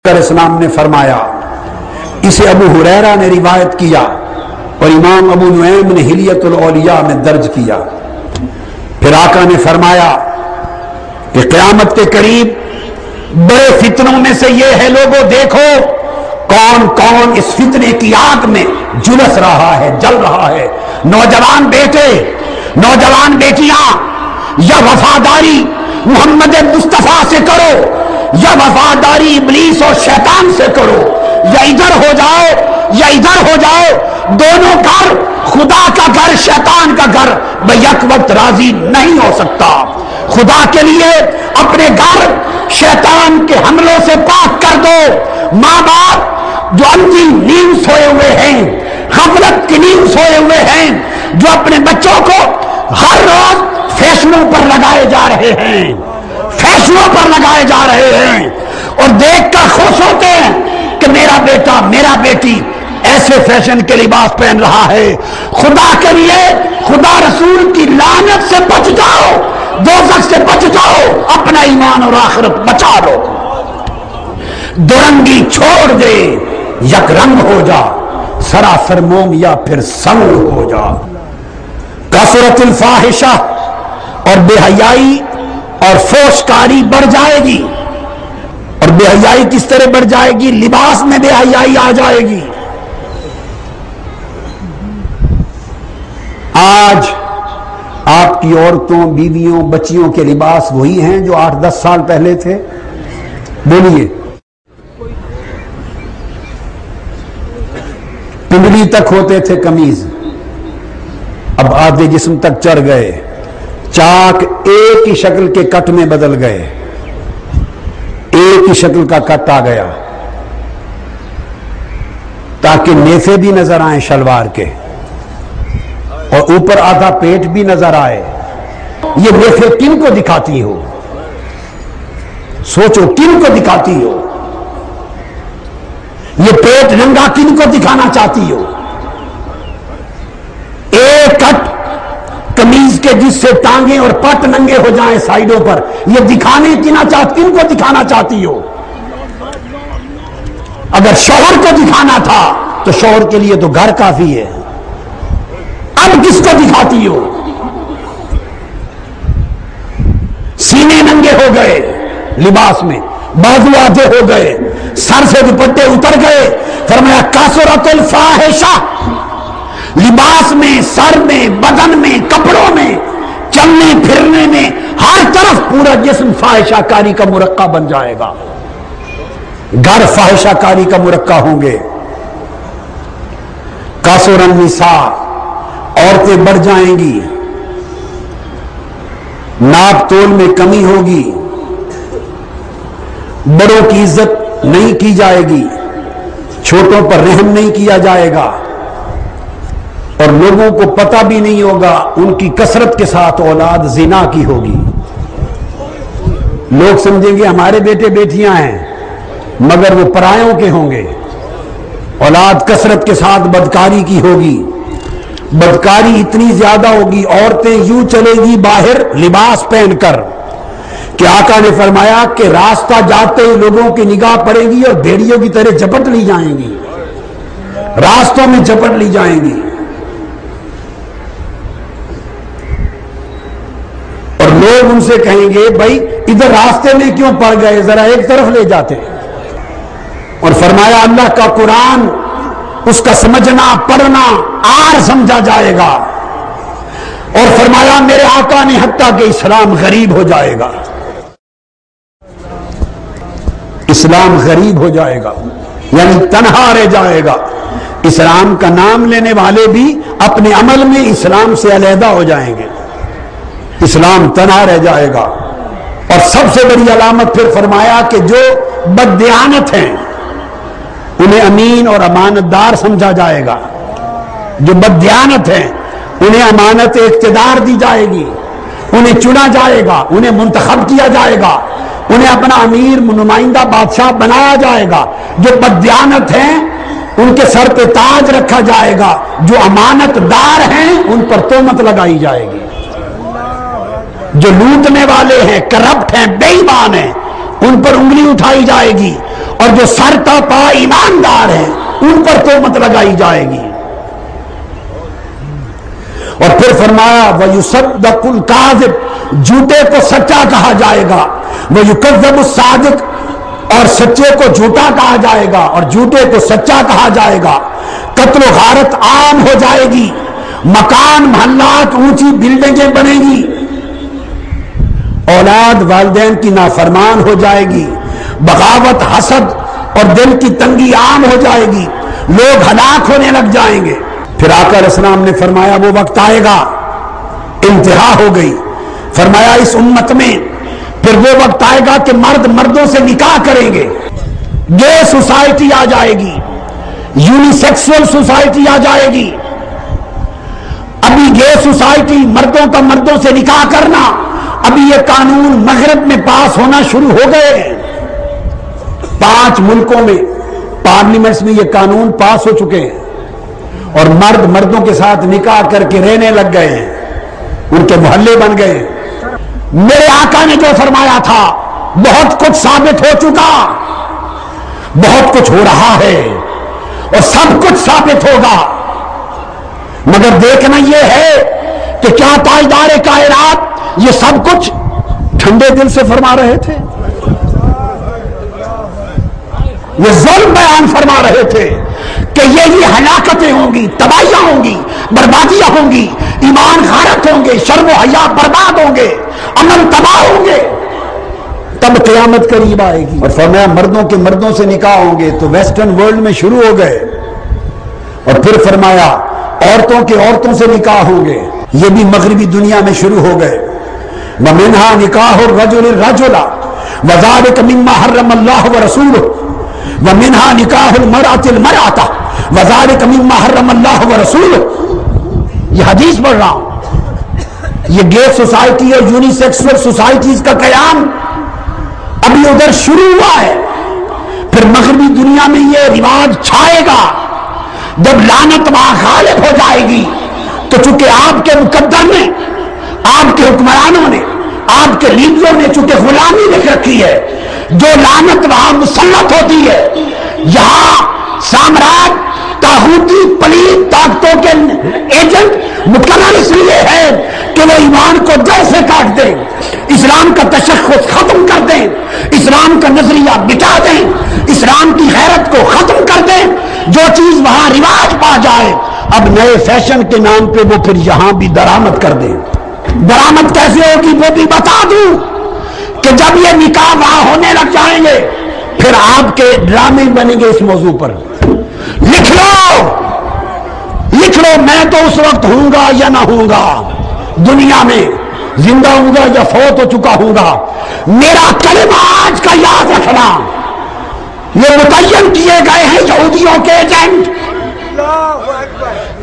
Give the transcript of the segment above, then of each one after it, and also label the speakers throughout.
Speaker 1: اسلام نے فرمایا، اسے ابو ہریرہ نے روایت کیا اور امام ابو نعیم نے حلیۃ الاولیاء میں درج کیا۔ پھر آقا نے فرمایا کہ قیامت کے قریب بڑے فتنوں میں سے یہ ہے، لوگوں دیکھو کون کون اس فتنے کی آگ میں جلس رہا ہے، جل رہا ہے۔ نوجوان بیٹے، نوجوان بیٹیاں، یا وفاداری محمد مصطفیٰ سے کرو یا وفاداری ابلیس اور شیطان سے کرو، یا ادھر ہو جاؤ یا ادھر ہو جاؤ، دونوں گھر، خدا کا گھر شیطان کا گھر بیک وقت راضی نہیں ہو سکتا۔ خدا کے لیے اپنے گھر شیطان کے حملوں سے پاک کر دو۔ ماں باپ جو اندھی نیند سوئے ہوئے ہیں، غفلت کی نیند سوئے ہوئے ہیں، جو اپنے بچوں کو ہر روز فیشنوں پر لگائے جا رہے ہیں، فیشنوں پر لگائے جا رہے ہیں اور دیکھ کر خوش ہوتے ہیں کہ میرا بیٹا میرا بیٹی ایسے فیشن کے لباس پہن رہا ہے۔ خدا کے لیے خدا رسول کی لعنت سے بچ جاؤ، دوزخ سے بچ جاؤ، اپنا ایمان اور آخرت بچا لو۔ دورنگی چھوڑ دے، یک رنگ ہو جا، سراسر موم یا پھر سنگ ہو جا۔ کثرت الفاحشہ، اور بے حیائی اور فحش کاری بڑھ جائے گی۔ اور بے حیائی کس طرح بڑھ جائے گی؟ لباس میں بے حیائی آ جائے گی۔ آج آپ کی عورتوں، بیویوں، بچیوں کے لباس وہی ہیں جو 8-10 سال پہلے تھے؟ بولیے۔ پنڈلی تک ہوتے تھے قمیض، اب آدھے جسم تک چڑھ گئے۔ چاک ایک ہی شکل کے کٹ میں بدل گئے، ایک ہی شکل کا کٹ آ گیا تاکہ نیفے بھی نظر آئیں شلوار کے اور اوپر آدھا پیٹ بھی نظر آئے۔ یہ نیفے کن کو دکھاتی ہو؟ سوچو، کن کو دکھاتی ہو؟ یہ پیٹ ننگا کن کو دکھانا چاہتی ہو؟ ایک کٹ قمیض کے جس سے ٹانگیں اور پٹ ننگے ہو جائیں سائیڈوں پر، یہ دکھانے کن کو دکھانا چاہتی ہو؟ اگر شوہر کو دکھانا تھا تو شوہر کے لیے تو گھر کافی ہے، اب کس کو دکھاتی ہو؟ سینے ننگے ہو گئے لباس میں، بازو آدھے ہو گئے، سر سے دوپٹے اتر گئے۔ فرمایا کثرت الفاحشہ، لباس میں، سر میں، بدن میں، کپڑوں میں، چلنے پھرنے میں، ہر طرف پورا جسم فاحشہ کاری کا مرقع بن جائے گا۔ گھر فاحشہ کاری کا مرقع ہوں گے۔ کثر النساء، عورتیں بڑھ جائیں گی، ناپ تول میں کمی ہوگی، بڑوں کی عزت نہیں کی جائے گی، چھوٹوں پر رحم نہیں کیا جائے گا، اور لوگوں کو پتہ بھی نہیں ہوگا ان کی کثرت کے ساتھ اولاد زنا کی ہوگی۔ لوگ سمجھیں گے ہمارے بیٹے بیٹیاں ہیں مگر وہ پرایوں کے ہوں گے۔ اولاد کثرت کے ساتھ بدکاری کی ہوگی، بدکاری اتنی زیادہ ہوگی، عورتیں یوں چلے گی باہر لباس پہن کر کہ آقا نے فرمایا کہ راستہ جاتے ہی لوگوں کی نگاہ پڑے گی اور بھیڑیوں کی طرح جھپٹ لی جائیں گی، راستوں میں جھپٹ لی جائیں گی۔ لوگ ان سے کہیں گے بھائی ادھر راستے میں کیوں پڑ گئے، ذرا ایک طرف لے جاتے۔ اور فرمایا اللہ کا قرآن، اس کا سمجھنا پڑھنا آر سمجھا جائے گا۔ اور فرمایا میرے آقا نے حتیٰ کہ اسلام غریب ہو جائے گا، اسلام غریب ہو جائے گا، یعنی تنہا رہ جائے گا۔ اسلام کا نام لینے والے بھی اپنے عمل میں اسلام سے علیحدہ ہو جائیں گے، اسلام تنہا رہ جائے گا۔ اور سب سے بڑی علامت پھر فرمایا کہ جو بددیانت ہیں انہیں امین اور امانت دار سمجھا جائے گا، جو بددیانت ہیں انہیں امانت اقتدار دی جائے گی، انہیں چنا جائے گا، انہیں منتخب کیا جائے گا، انہیں اپنا امیر نمائندہ بادشاہ بنایا جائے گا۔ جو بددیانت ہیں ان کے سر پہ تاج رکھا جائے گا، جو امانت دار ہیں ان پر تہمت لگائی جائے گی۔ جو لوٹنے والے ہیں، کرپٹ ہیں، بے ایمان ہیں، ان پر انگلی اٹھائی جائے گی، اور جو سر تا پا ایماندار ہیں ان پر تہمت لگائی جائے گی۔ اور پھر فرمایا وَيُصَدَّقُ الْكَاذِبُ، جھوٹے کو سچا کہا جائے گا، وَيُكَذَّبُ الصَّادِقُ، اور سچے کو جھوٹا کہا جائے گا اور جھوٹے کو سچا کہا جائے گا۔ قتل و غارت عام ہو جائے گی، مکان محلات اونچی بلڈنگیں بنے گی، اولاد والدین کی نافرمان ہو جائے گی، بغاوت حسد اور دل کی تنگی عام ہو جائے گی، لوگ ہلاک ہونے لگ جائیں گے۔ پھر آقا علیہ السلام نے فرمایا وہ وقت آئے گا، انتہا ہو گئی، فرمایا اس امت میں پھر وہ وقت آئے گا کہ مرد مردوں سے نکاح کریں گے، گے سوسائٹی آ جائے گی، یونی سیکسول سوسائٹی آ جائے گی۔ ابھی گے سوسائٹی، مردوں کا مردوں سے نکاح کرنا، ابھی یہ قانون مغرب میں پاس ہونا شروع ہو گئے ہیں۔ 5 ملکوں میں پارلیمنٹس میں یہ قانون پاس ہو چکے ہیں، اور مرد مردوں کے ساتھ نکاح کر کے رہنے لگ گئے ہیں، ان کے محلے بن گئے ہیں۔ میرے آقا نے جو فرمایا تھا بہت کچھ ثابت ہو چکا، بہت کچھ ہو رہا ہے، اور سب کچھ ثابت ہوگا، مگر دیکھنا یہ ہے کہ کیا تاجدار کائنات یہ سب کچھ ٹھنڈے دل سے فرما رہے تھے؟ یہ ظلم بیان فرما رہے تھے کہ یہ ہلاکتیں ہوں گی، تباہیاں ہوں گی، بربادیاں ہوں گی، ایمان غارت ہوں گے، شرم و حیا برباد ہوں گے، امن تباہ ہوں گے، تب قیامت قریب آئے گی۔ اور فرمایا مردوں کے مردوں سے نکاح ہوں گے تو ویسٹرن ورلڈ میں شروع ہو گئے، اور پھر فرمایا عورتوں کے عورتوں سے نکاح ہوں گے، یہ بھی مغربی دنیا میں شروع ہو گئے۔ وَمِنْهَا نِكَاحُ الرَّجُلِ الرَّجُلَ وَذَلِكَ مِمَّا حَرَّمَ اللَّهُ وَرَسُولُهُ وَمِنْهَا نِكَاحُ الْمَرْأَةِ الْمَرْأَةَ وَذَلِكَ مِمَّا حَرَّمَ اللَّهُ وَرَسُولُهُ۔ یہ حدیث پڑھ رہا ہوں، یہ گے سوسائٹی اور یونی سیکسول سوسائٹیز کا قیام ابھی ادھر شروع ہوا ہے، پھر مغربی دنیا میں یہ رواج چھائے گا۔ جب لعنت وہاں غالب ہو جائے گی تو چونکہ آپ کے مقدر نے، آپ کے حکمرانوں نے، آپ کے لیڈروں نے چونکہ غلامی لکھ رکھی ہے، جو لعنت وہاں مسلط ہوتی ہے، یہاں سامراج طاغوتی پلید طاقتوں کے ایجنٹ مقرر اس لیے ہے کہ وہ ایمان کو جڑ سے کاٹ دیں، اسلام کا تشخص ختم کر دیں، اسلام کا نظریہ مٹا دیں، اسلام کی غیرت کو ختم کر دیں۔ جو چیز وہاں رواج پا جائے اب نئے فیشن کے نام پہ وہ پھر یہاں بھی درآمد کر دیں۔ درآمد کیسے ہوگی وہ بھی بتا دوں کہ جب یہ نکاح وہاں ہونے لگ جائیں گے پھر آپ کے ڈرامے بنیں گے اس موضوع پر۔ لکھ لو میں تو اس وقت ہوں گا یا نہ ہوں گا، دنیا میں زندہ ہوں گا یا فوت ہو چکا ہوں گا، میرا کلمہ آج کا یاد رکھنا، یہ متعین کیے گئے ہیں یہودیوں کے ایجنٹ،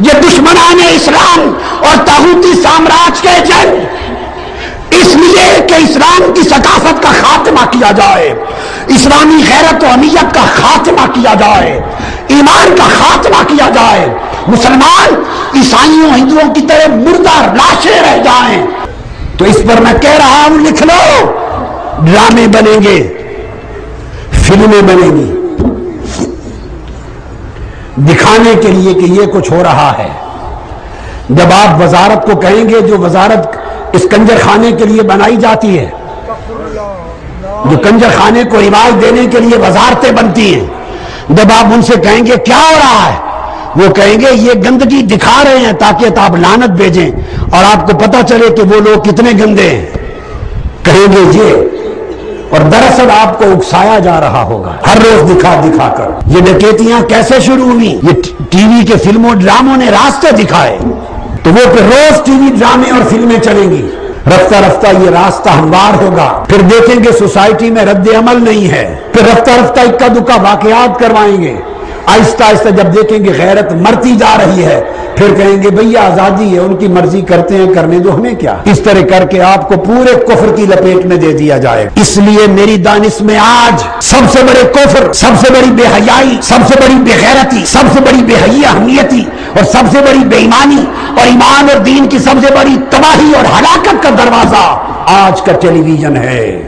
Speaker 1: یہ دشمنان اسلام اور طاغوتی سامراج کے ایجنٹ، اس لیے کہ اسلام کی ثقافت کا خاتمہ کیا جائے، اسلامی غیرت و حمیت کا خاتمہ کیا جائے، ایمان کا خاتمہ کیا جائے، مسلمان عیسائیوں ہندوؤں کی طرح مردہ لاشیں رہ جائیں۔ تو اس پر میں کہہ رہا ہوں لکھ لو، ڈرامے بنیں گے، فلمیں بنیں گی، دکھانے کے لیے کہ یہ کچھ ہو رہا ہے۔ جب آپ وزارت کو کہیں گے، جو وزارت اس کنجر خانے کے لیے بنائی جاتی ہے، جو کنجر خانے کو رواج دینے کے لیے وزارتیں بنتی ہیں، جب آپ ان سے کہیں گے کیا ہو رہا ہے، وہ کہیں گے یہ گندگی دکھا رہے ہیں تاکہ آپ لعنت بھیجیں اور آپ کو پتا چلے کہ وہ لوگ کتنے گندے ہیں، کہیں گے یہ، اور دراصل آپ کو اکسایا جا رہا ہوگا ہر روز دکھا دکھا کر۔ یہ ڈکیتیاں کیسے شروع ہوئی؟ یہ ٹی وی کے فلموں ڈراموں نے راستے دکھائے، تو وہ پھر روز ٹی وی ڈرامے اور فلمیں چلیں گی، رفتہ رفتہ یہ راستہ ہموار ہوگا، پھر دیکھیں گے سوسائٹی میں رد عمل نہیں ہے، پھر رفتہ رفتہ اکا دکا واقعات کروائیں گے، آہستہ آہستہ جب دیکھیں گے غیرت مرتی جا رہی ہے پھر کہیں گے بھئی آزادی ہے، ان کی مرضی کرتے ہیں، کرنے دو، ہمیں کیا۔ اس طرح کر کے آپ کو پورے کفر کی لپیٹ میں دے دیا جائے۔ اس لیے میری دانش میں آج سب سے بڑے کفر، سب سے بڑی بے حیائی، سب سے بڑی بے غیرتی، سب سے بڑی بے حیائی اہمیتی اور سب سے بڑی بے ایمانی اور ایمان اور دین کی سب سے بڑی تباہی اور ہلاکت کا دروازہ آج کا ٹیلی ویژن ہے۔